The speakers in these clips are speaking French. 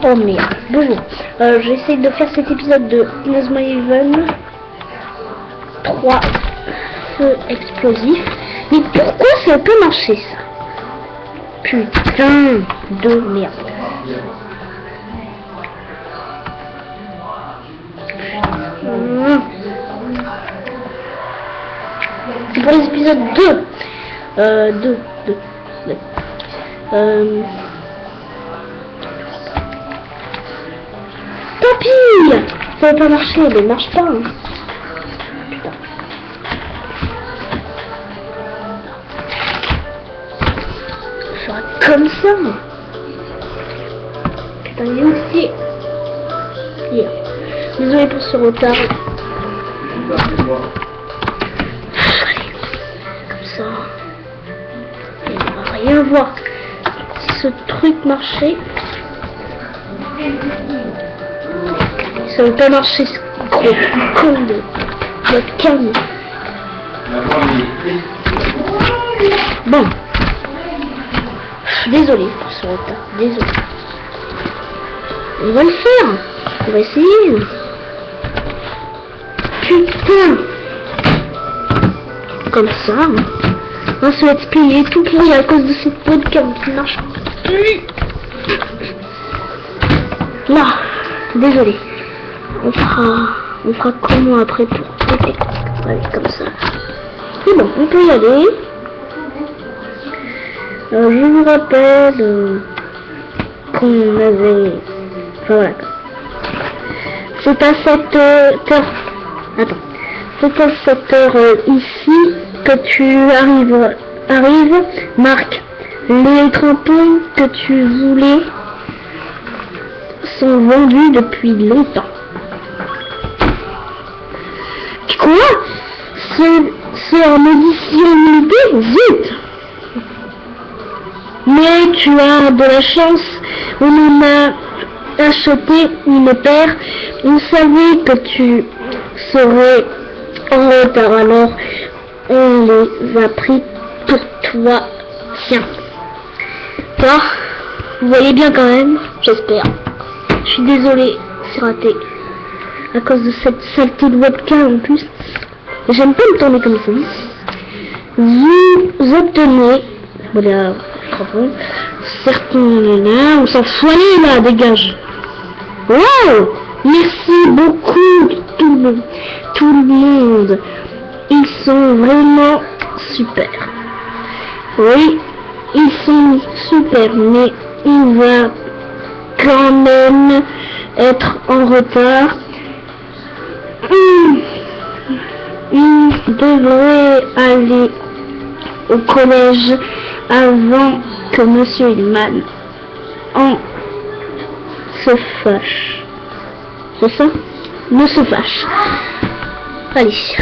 Oh merde, bonjour. J'essaie de faire cet épisode de Inazuma Eleven 3 feux explosifs. Mais pourquoi ça peut marcher ça? Putain de merde. C'est pour les épisodes 2. Tant pis, ça va pas marcher, mais marche pas. Hein. Putain. Ça sera comme ça. Putain, il est aussi. Yeah. Désolé pour ce retard. Comme ça. Et on va rien voir. Si ce truc marchait. Ça veut pas marcher ce gros con de webcam. Bon. Je suis désolé pour ce retard. Désolé. On va le faire. On va essayer. Putain. Comme ça. Un ce let's play est tout pourri à cause de cette webcam qui marche plus. Là. Désolé. On fera comment après pour péter. Allez, comme ça. C'est bon, on peut y aller. Je vous rappelle qu'on avait... Enfin voilà. C'est à cette heure... Attends. C'est à cette heure ici que tu arrives, Marc. Les crampons que tu voulais sont vendus depuis longtemps. Quoi? C'est en édition limitée? Zut! Mais tu as de la chance, on en a acheté une paire. On savait que tu serais en retard, alors on les a pris pour toi. Tiens. Toi, vous voyez bien quand même, j'espère. Je suis désolé, c'est raté. À cause de cette saleté de webcam en plus. J'aime pas me tourner comme ça. Vous obtenez... Voilà, certains... On s'en fout, allez là, dégage. Wow! Merci beaucoup tout le monde. Ils sont vraiment super. Oui, ils sont super, mais il va quand même être en retard. Il devrait aller au collège avant que Monsieur Hillman se fâche. C'est ça? Ne se fâche. Allez.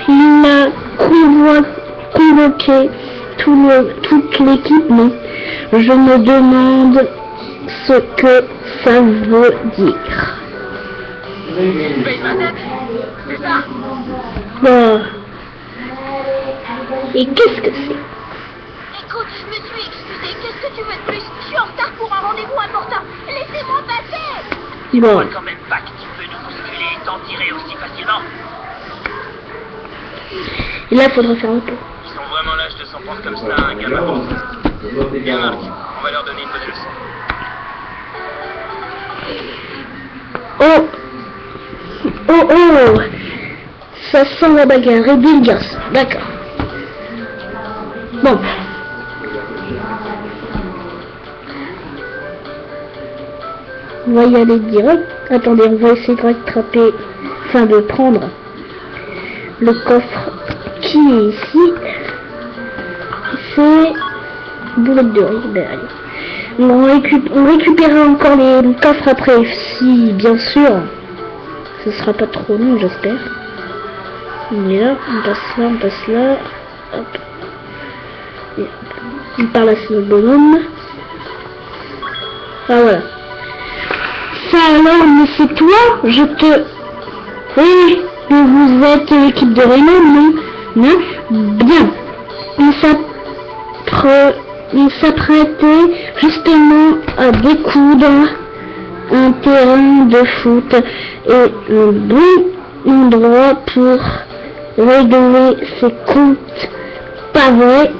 Il a convoqué toute l'équipe, mais je me demande ce que ça veut dire. Bon. Et qu'est-ce que c'est? Écoute, je me suis excusée. Qu'est-ce que tu veux de plus? Je suis en retard pour un rendez-vous important. Laissez-moi passer. Bon. Je crois quand même pas que tu peux nous bousculer et t'en tirer aussi facilement. Et là, il faudrait faire un peu. Ils sont vraiment lâches de s'en prendre comme ça à un gamin. Bien Marc, on va leur donner une bonne leçon. Oh! Oh! Ça sent la bagarre et bien le garçon. D'accord. Bon. On va y aller direct. Attendez, on va essayer de rattraper, enfin de prendre le coffre qui est ici. C'est boulette de riz. Ben, allez. On récupérera encore les coffres après, si bien sûr. Ce sera pas trop long, j'espère. On est là, on passe là. Hop. Et on parle à ce bonhomme. Ah voilà. Ça alors, mais c'est toi? Je te... Oui, mais vous êtes l'équipe de Raymond, non? Non? Bien. Il s'apprêtait justement à découdre un terrain de foot et un bon endroit pour régler ses comptes. Pas vrai,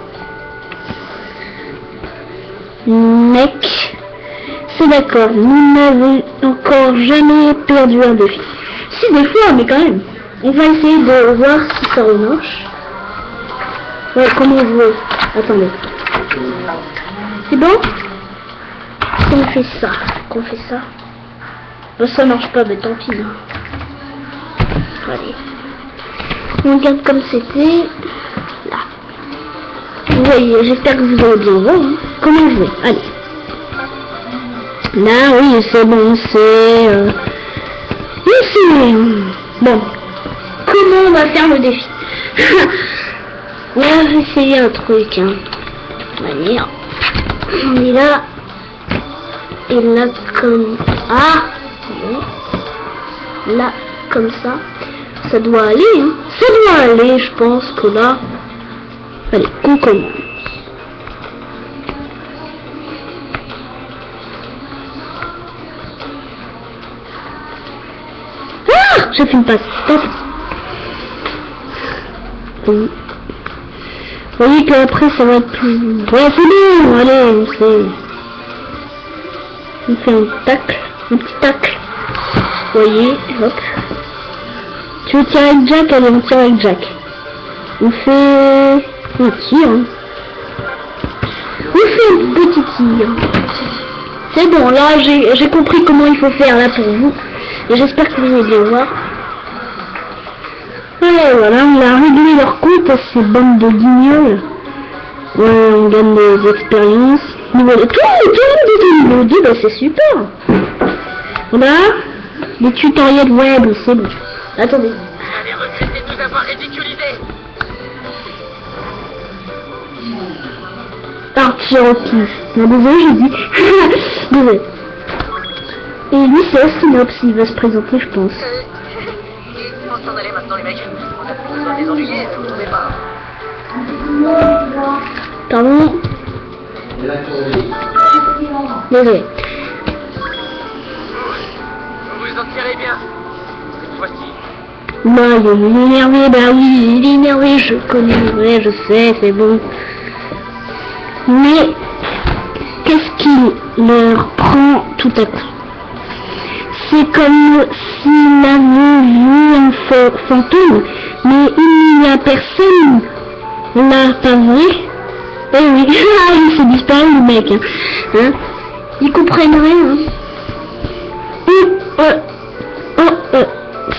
mec? C'est d'accord, nous n'avons encore jamais perdu un défi. Si, des fois, mais quand même. On va essayer de voir si ça remarche. Ouais, comment je veux. Attendez. C'est bon? Qu'on fait ça. Bah, ça marche pas, mais tant pis. Hein. Allez. On regarde comme c'était. Là. Vous voyez, j'espère que vous allez bien voir. Hein. Comment jouer? Allez. Là, oui, c'est bon, c'est... Bon. Comment on va faire le défi? On va essayer un truc, hein. Manière. On est là. Et là, comme... Ah! Là, comme ça. Ça doit aller, hein. Ça doit aller, je pense que là... Allez, on commence. Ah! J'ai fait une passe. Stop. Oui. Vous voyez qu'après ça va être plus... Ouais, c'est bon, allez, on fait... On fait un tacle, un petit tacle. Vous voyez, hop. Tu veux tirer avec Jack? Allez, on tire avec Jack. On fait... un tir. Hein. On fait un petit tir. C'est bon, là, j'ai compris comment il faut faire là pour vous. Et j'espère que vous allez bien voir. Et voilà, on a réglé leur compte à ces bandes de guignols. Ouais, on gagne des expériences. Tout le monde dit, bah c'est super. Voilà, les tutoriels web, c'est bon. Attendez. Allez regretter de nous avoir ridiculisés. Arthur Hopkins. Non, désolé, j'ai dit. Désolé. Et lui, c'est Ostinops, il va se présenter, je pense. On s'en allait maintenant, les mecs. On a plus besoin de les ennuyer, vous trouvez pas? Pardon. Désolé. Vous vous en tirez bien. Cette fois-ci. Bah, il est énervé, bah oui, il est énervé, je connais, ouais, je sais, c'est bon. Mais, qu'est-ce qui leur prend tout à coup? C'est comme s'il avait vu un fantôme, mais il n'y a personne là, pas vrai? Eh oui, il s'est disparu le mec, hein. Ils comprennent rien, hein.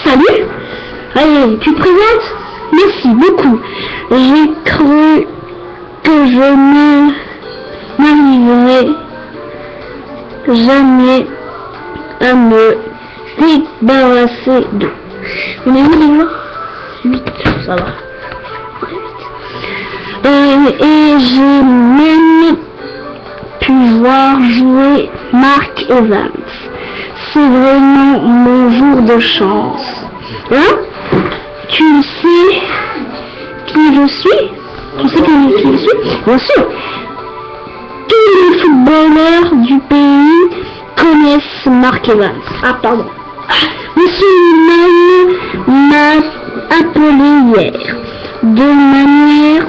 Salut. Allez, tu te présentes? Merci beaucoup. J'ai cru que je ne n'arriverais jamais à me débarrasser d'eux. On est où déjà? 8, ça va. Et j'ai même pu voir jouer Mark Evans. C'est vraiment mon jour de chance. Hein? Tu sais qui je suis? Tu sais qui je suis? Bien sûr. Tous les footballeurs du pays connaissent Mark Evans. Ah, pardon. Monsieur Mann m'a appelé hier de manière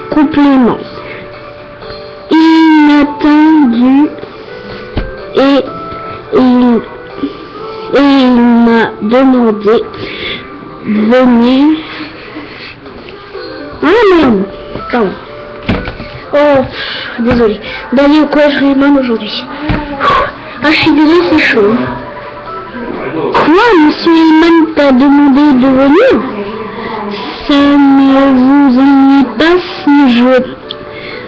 complément inattendu et il m'a demandé de venir. Ah merde, pardon. Oh, désolé. D'aller au collège Raymond aujourd'hui. Ah, je suis désolée, c'est chaud. Quoi, monsieur Hillman t'a demandé de venir? Ça ne vous ennuie pas si je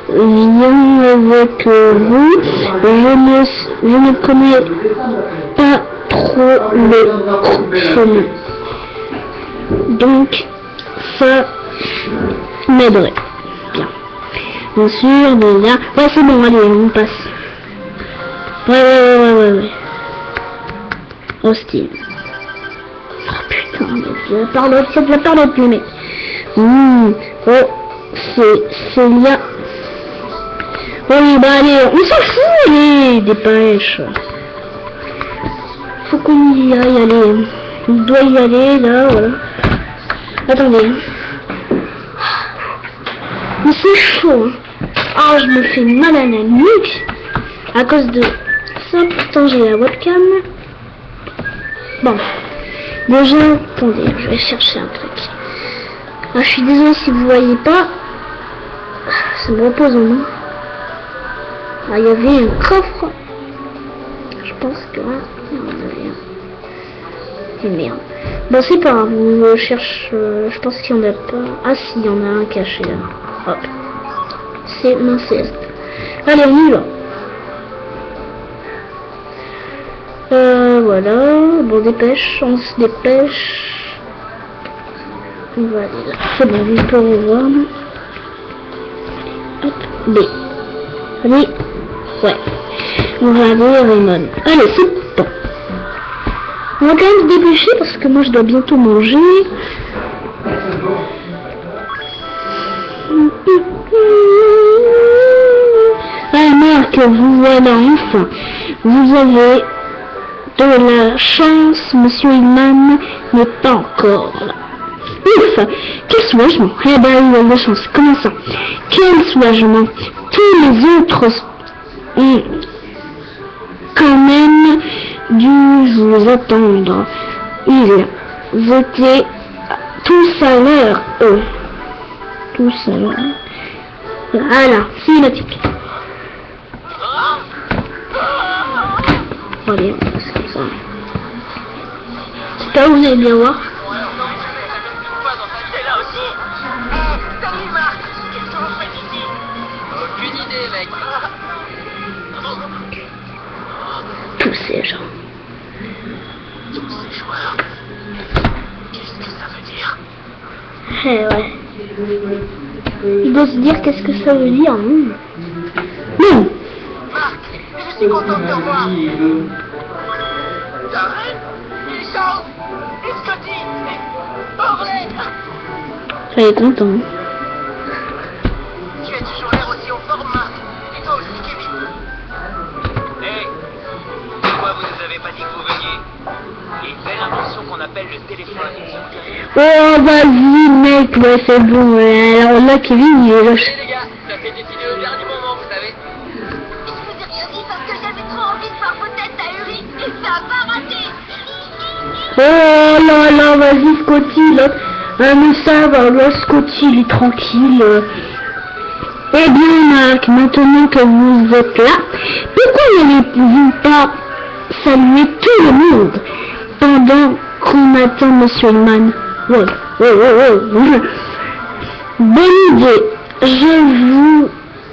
viens avec vous? Je ne connais pas trop le chemin. Donc, ça m'aiderait. Bien. Bien sûr, déjà. Ouais, c'est bon, allez, on passe. Ouais. Hostile. Oh putain, c'est de la part de plus, mec. Oh, c'est là. Oui, bah allez, on s'en fout, allez, dépêche. Faut qu'on y aille, allez. On doit y aller, là, voilà. Attendez. Mais c'est chaud, hein. Ah, je me fais mal à la nuque à cause de ça. Pourtant, j'ai la webcam. Bon. Déjà, attendez, je vais chercher un truc. Ah, je suis désolée si vous voyez pas. Ça me repose en main. Ah, il y avait un coffre. Je pense que là, il y en avait un. Et merde. Bon, c'est pas grave, on cherche. Je pense qu'il y en a pas. Ah, si, il y en a un caché là. Hop. C'est mon céleste. Allez, on y va. Voilà. Bon, dépêche, on se dépêche. On va aller là. C'est bon, je peux revoir. Hop, B. Allez. Ouais. On va aller à Raymond. Allez, c'est bon. On va quand même se dépêcher parce que moi je dois bientôt manger. Ah Marc, vous voilà enfin. Vous avez de la chance, monsieur Hillman n'est pas encore là. Ouf, quel soulagement. Eh ben, il a de la chance. Comment ça? Quel soulagement. Tous les autres ont quand même dû vous attendre. Ils étaient tous à l'heure, eux. Tous à l'heure. Voilà, cinématique. Allez, c'est comme ça. J'espère que vous allez bien voir. T'es là aussi. Salut Marc. Qu'est-ce que vous faites ici? Aucune idée, mec. Tous ces gens. Tous ces joueurs. Qu'est-ce que ça veut dire? Eh ouais. Il doit se dire qu'est-ce que ça veut dire. Non. Marc, je suis content de te revoir. Darren, Michel, et Scotty, Orley. Ça est content. Tu as toujours l'air aussi en forme, Marc. Et toi aussi, Kevin. Hey, pourquoi vous nous avez pas dit que vous veniez? Il y a une belle invention qu'on appelle le téléphone intelligent. Oh, vas-y, mec, ouais, c'est bon. Alors là, Kevin, il est là. Allez les gars, ça s'est décidé au dernier moment, vous savez. Je vous ai rien dit parce que j'avais trop envie de faire peut-être à Uri et ça a pas raté. Oh là là, vas-y, Scotty, là. Ah, mais ça va, là, Scotty, il est tranquille. Eh bien, Marc, maintenant que vous êtes là, pourquoi n'allez-vous pas saluer tout le monde pendant qu'on attend Monsieur Hillman? Ouais. Bonne idée.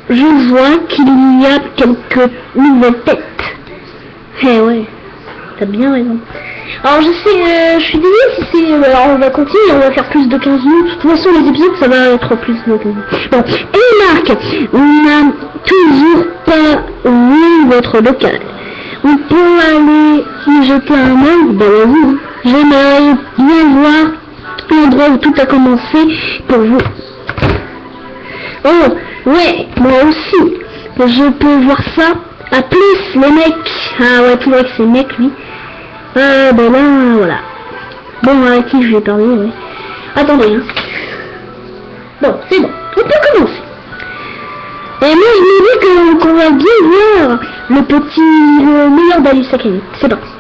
Je vois qu'il y a quelques nouvelles têtes. Eh ouais, t'as bien raison. Alors je sais, je suis désolée si c'est... alors on va continuer, on va faire plus de 15 minutes. De toute façon les épisodes ça va être plus de 15 minutes. Bon, et Marc, on n'a toujours pas vu votre local. On peut aller y jeter un œil, ben vas-y. J'aimerais bien voir l'endroit où tout a commencé pour vous. Oh, ouais, moi aussi. Je peux voir ça. À plus, les mecs. Ah ouais, tu vois que c'est mec, lui. Ben là, voilà. Bon, à qui je vais parler, ouais. Attendez, hein. Bon, c'est bon. On peut commencer. Et moi, je me dis qu'on va bien voir le meilleur d'Alice Academy. C'est parti.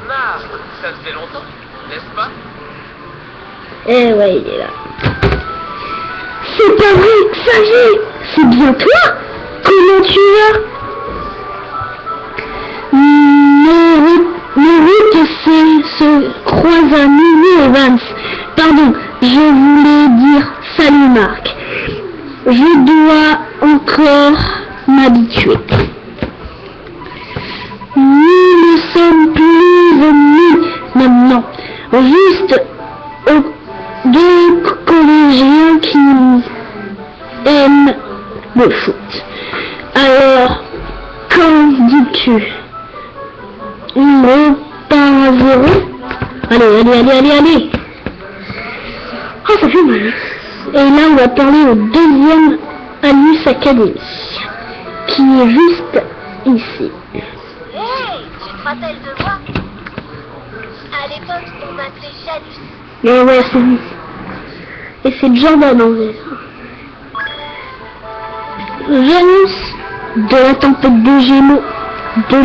Marc, ça te fait longtemps, n'est-ce pas? Eh ouais, il est là. C'est pas vrai, ça y est, c'est bien toi. Comment tu vas? Mes routes se croisent à Mimi Evans. Pardon, je voulais dire salut Marc. Je dois encore m'habituer. Nous ne sommes plus ennemis maintenant. Juste deux collégiens qui aiment le foot. Alors, qu'en dis-tu? On repart à zéro? Allez. Et là, on va parler au deuxième Alius Academy, qui est juste ici. Hey, tu te rappelles de moi? À l'époque, on m'appelait Janus. Mais ouais, c'est lui. Et c'est Jordan en vrai. Janus de la tempête des Gémeaux de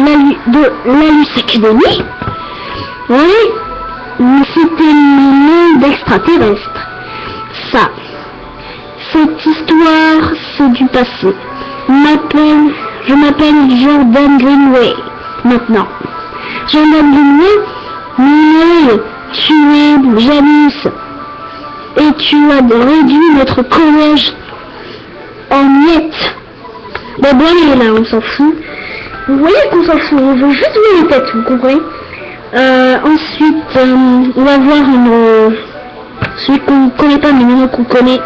l'Alius Academy. Oui, mais c'était le monde extraterrestre. Ça, cette histoire, c'est du passé. Je m'appelle Jordan Greenway, maintenant. Jordan Greenway, mais tu es Janus, et tu as réduit notre collège en miettes. Bon, allez, là, on s'en fout. Vous voyez qu'on s'en fout, on veut juste voir les têtes, vous comprenez? Ensuite, on va voir celui qu'on ne connaît pas, mais maintenant qu'on connaît.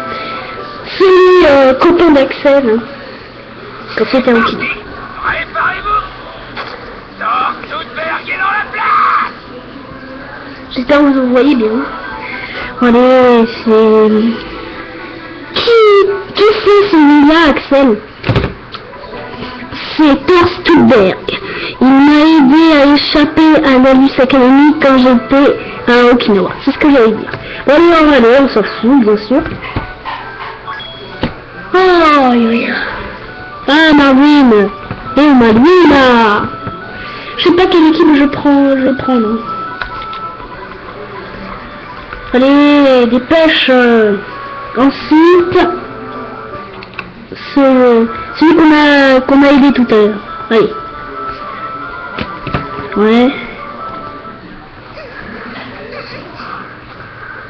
Celui copain d'Axel. Hein, quand c'était un petit. Préparez-vous. Sors toute berguée dans la place. J'espère que vous voyez bien. Allez, c'est... Qui c'est celui-là, Axel? C'est Thor Stuberg. Il m'a aidé à échapper à l'Alius Academy quand j'étais à Okinawa. C'est ce que j'allais dire. Allez, on s'en fout, bien sûr. Oh, ah, Marvin. Et Malvina. Je sais pas quelle équipe je prends, non. Allez, dépêche. Ensuite, celui qu'on a aidé tout à l'heure. Allez. Ouais.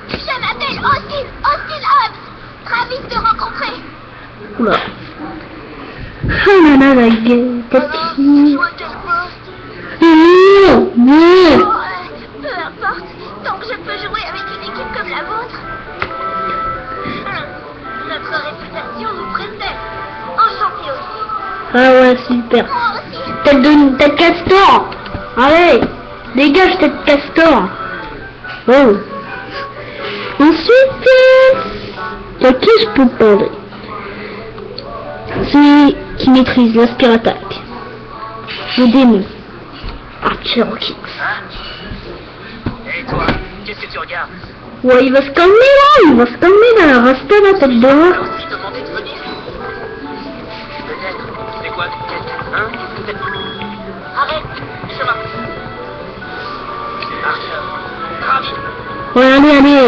Je m'appelle Austin Hobbs. Ravi de te rencontrer. Oula. Oh là là, la gueule. Alors, tu vois quel poste? Non. Peu importe, tant que je peux jouer avec une équipe comme la vôtre. Notre réputation nous précède. Enchanté aussi. Ah ouais, super. Moi aussi. Tête castor. Allez, dégage tête castor. Oh. Ensuite, à qui je peux parler? Celui qui maîtrise l'aspirattaque. Le démon. Cherokee. Et toi, qu'est-ce que tu regardes? Ouais, il va se calmer là, restez la tête dehors. Aussi demandé de venir. Peut-être. C'est quoi? Hein? Peut-être. Arrête, chemin. Archer. Ravi. Ouais, allez,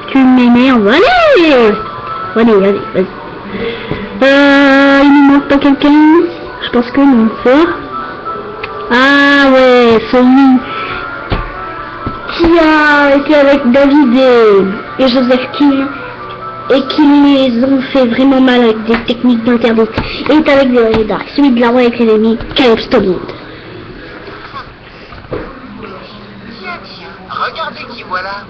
tu m'énerves, allez, vas-y. Il nous manque pas quelqu'un? Je pense que non, fort. Ah ouais, celui qui a été avec David et Joseph King et qui les ont fait vraiment mal avec des techniques d'interdites. Et est avec des Dark, celui de la Royal Academy, Caleb Stonewood. Tiens, regardez qui voilà.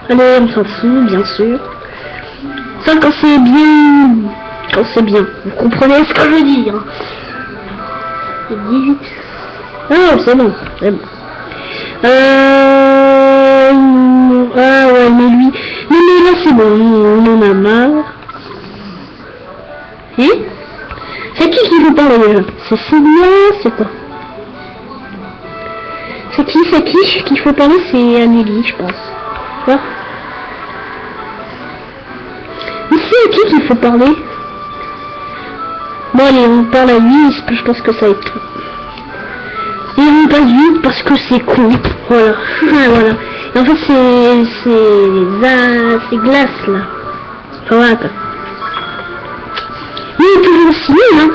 Allez, on s'en fout, bien sûr. Ça, quand c'est bien, vous comprenez ce que je veux dire. C'est 18. Ah, c'est bon. Ah ouais, mais lui... Mais là, c'est bon, on en a marre. Hein? C'est qui veut parler déjà? C'est Sylvia, c'est quoi? C'est qui qu'il faut parler? C'est Amélie, je pense. Quoi? Mais c'est à qui qu'il faut parler? Bon allez, on parle à lui, je pense que ça va être tout. Et on passe vite parce que c'est con. Voilà. Voilà. Et en fait c'est glace là. Enfin, voilà quoi. Mais toujours aussi hein.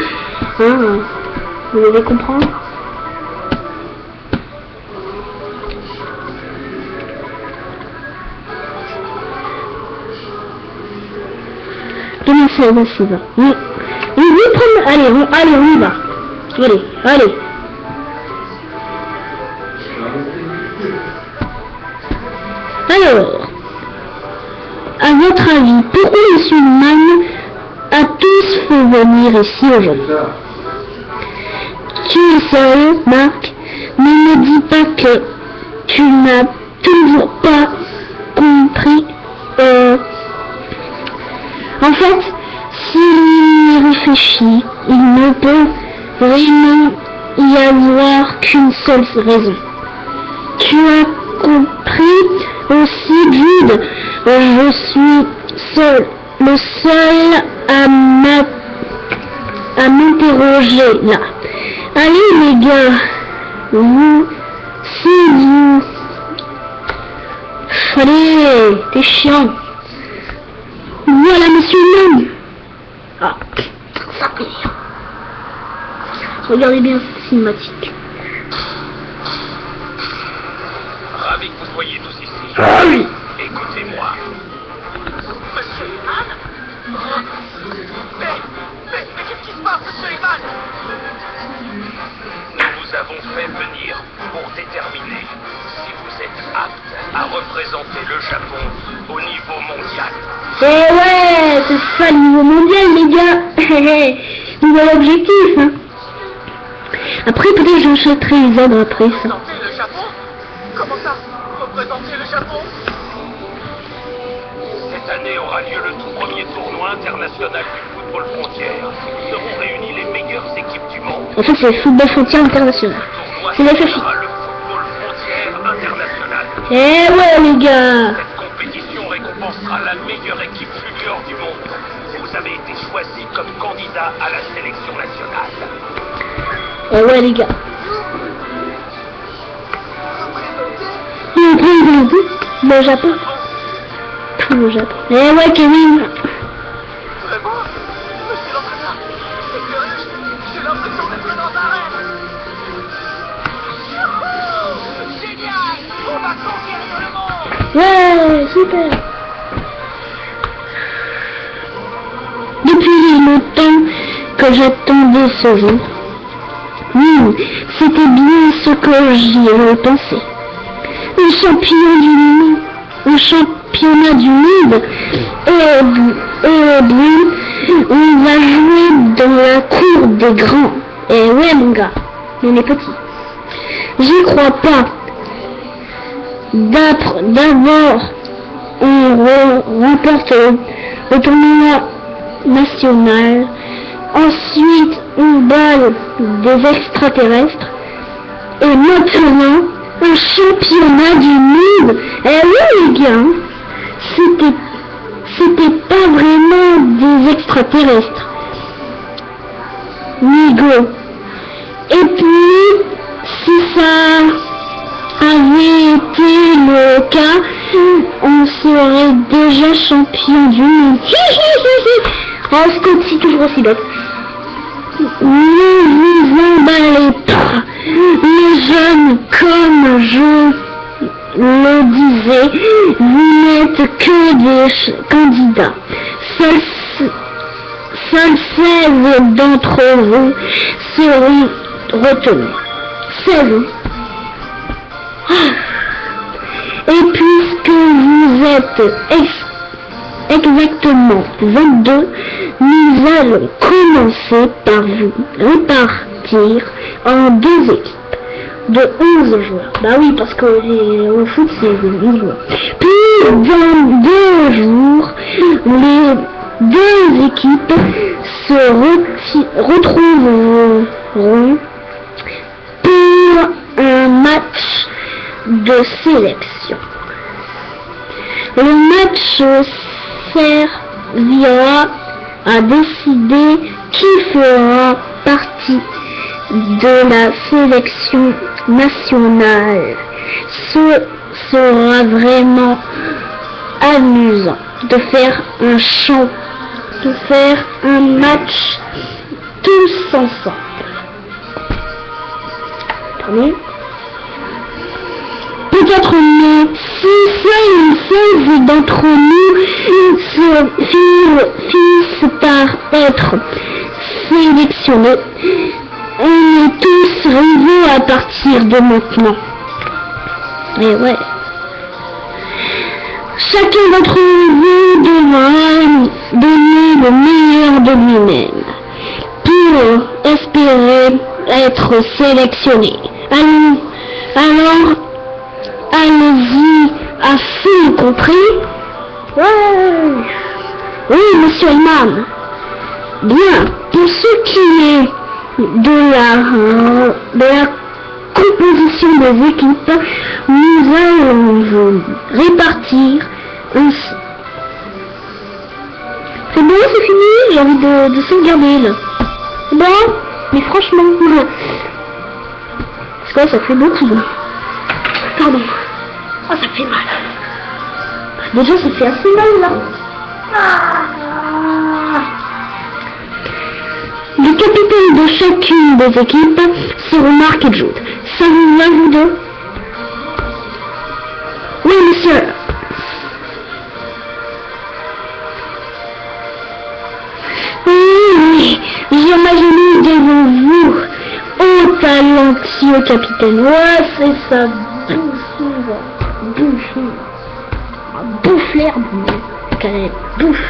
Vous devez comprendre. Demain c'est va. Allez, on y va. Allez. Alors, à votre avis, pourquoi M. Mann a tous fait venir ici aujourd'hui? Tu es sérieux, Marc? Ne me dis pas que tu n'as toujours pas compris. En fait, s'il réfléchit, il ne peut vraiment y avoir qu'une seule raison. Tu as compris aussi, Jude? Je suis le seul à m'interroger là. Allez les gars, vous. Allez, t'es chiant. Voilà, monsieur l'homme. Ah, ça pire. Regardez bien cette cinématique. Ravi que vous soyez tous ici. Ah oui. Écoutez-moi. Monsieur Eman? Mais qu'est-ce qui se passe, monsieur Eman? Nous vous avons fait venir pour déterminer si vous êtes apte à représenter le Japon au niveau mondial. Eh ouais, c'est ça le niveau mondial, les gars. Nouvel objectif, hein. Après, peut-être j'achèterai les arbres après ça. Représenter le Japon? Comment ça? Représenter le Japon? Cette année aura lieu le tout premier tournoi international du football frontière. Nous aurons réuni les meilleures équipes du monde. En fait, c'est le football frontière international. C'est la FFI. Le football frontière international. Eh ouais, les gars. Cette compétition récompensera la meilleure équipe junior du monde. Vous avez été choisi comme candidat à la sélection nationale. Eh ouais, les gars. Le Japon. Tout le Japon. Eh ouais, Kevin. Vraiment? Monsieur l'entraîneur, c'est curieux, j'ai l'impression d'être dans un rêve. Youhou! Génial! On va conquérir le monde! Ouais, super. Depuis longtemps que j'attendais ce jour. C'était bien ce que j'y avais pensé. Un championnat du monde. On va jouer dans la cour des grands. Et ouais, mon gars, on est petits. J'y crois pas. D'abord, on remporte le tournoi national. Ensuite, on bat des extraterrestres. Et maintenant, un championnat du monde. Eh oui, les gars, c'était pas vraiment des extraterrestres. Nigo. Et puis, si ça avait été le cas, on serait déjà champion du monde. Oh, Scotty, toujours aussi bête. Ne vous emballez pas, les jeunes, comme je le disais, vous n'êtes que des candidats. Seuls 16 d'entre vous seront retenus. 16. Et puisque vous êtes exactement 22, nous allons commencer par vous répartir en 2 équipes de 11 joueurs. Bah oui, parce que au foot, c'est 11 joueurs. Puis, dans 2 jours, les 2 équipes se retrouveront pour un match de sélection. Le match servira à décider qui fera partie de la sélection nationale. Ce sera vraiment amusant de faire un match tous ensemble. Pardon. Peut-être mais si 16 d'entre nous finissent par être sélectionnés, on est tous rivaux à partir de maintenant. Et ouais. Chacun d'entre vous devra donner le meilleur de lui-même pour espérer être sélectionné. Alors, allez-y compris? Ouais. Oui, monsieur Imam. Bien. Pour ce qui est de la composition des équipes, nous allons vous répartir ainsi. C'est bon, c'est fini? J'ai envie de sauvegarder là. C'est bon? Mais franchement, parce que ça fait beaucoup. Pardon. Oh, ça fait mal. Déjà, ça fait assez mal là. Les capitaines de chacune des équipes seront Marc et Jude. Ça vous va, vous deux? Oui, monsieur. Oui, j'imagine devant vous. Oh, talentueux capitaine. Ouais, c'est ça. Bouffe l'herbe. Bouffe.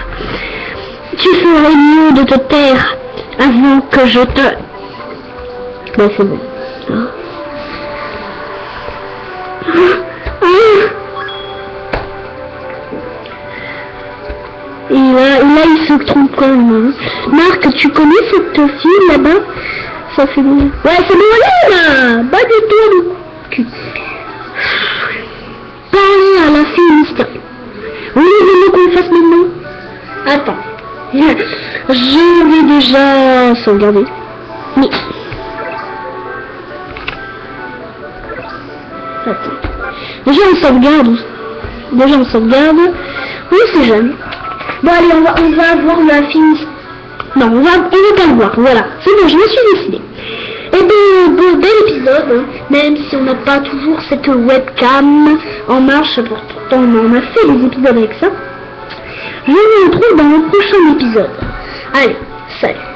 Tu ferais mieux de te taire avant que je te... Ben, c'est bon. Et là, il se trompe quand même. Marc, tu connais cette fille là-bas? Ça fait bon. Ouais, c'est bon, là. Pas du tout le cul. Parlez à la fille mystérieuse. Oui, voulez qu'on le fasse maintenant? Attends. Je vais déjà sauvegarder. Mais... Attends. Déjà on sauvegarde. Oui, c'est jamais. Bon, allez, on va voir la fille. Non, on va pas le voir. Voilà. C'est bon, je me suis décidée. Et bien, bel épisode, même si on n'a pas toujours cette webcam en marche, pourtant on a fait des épisodes avec ça. Je vous retrouve dans le prochain épisode. Allez, salut.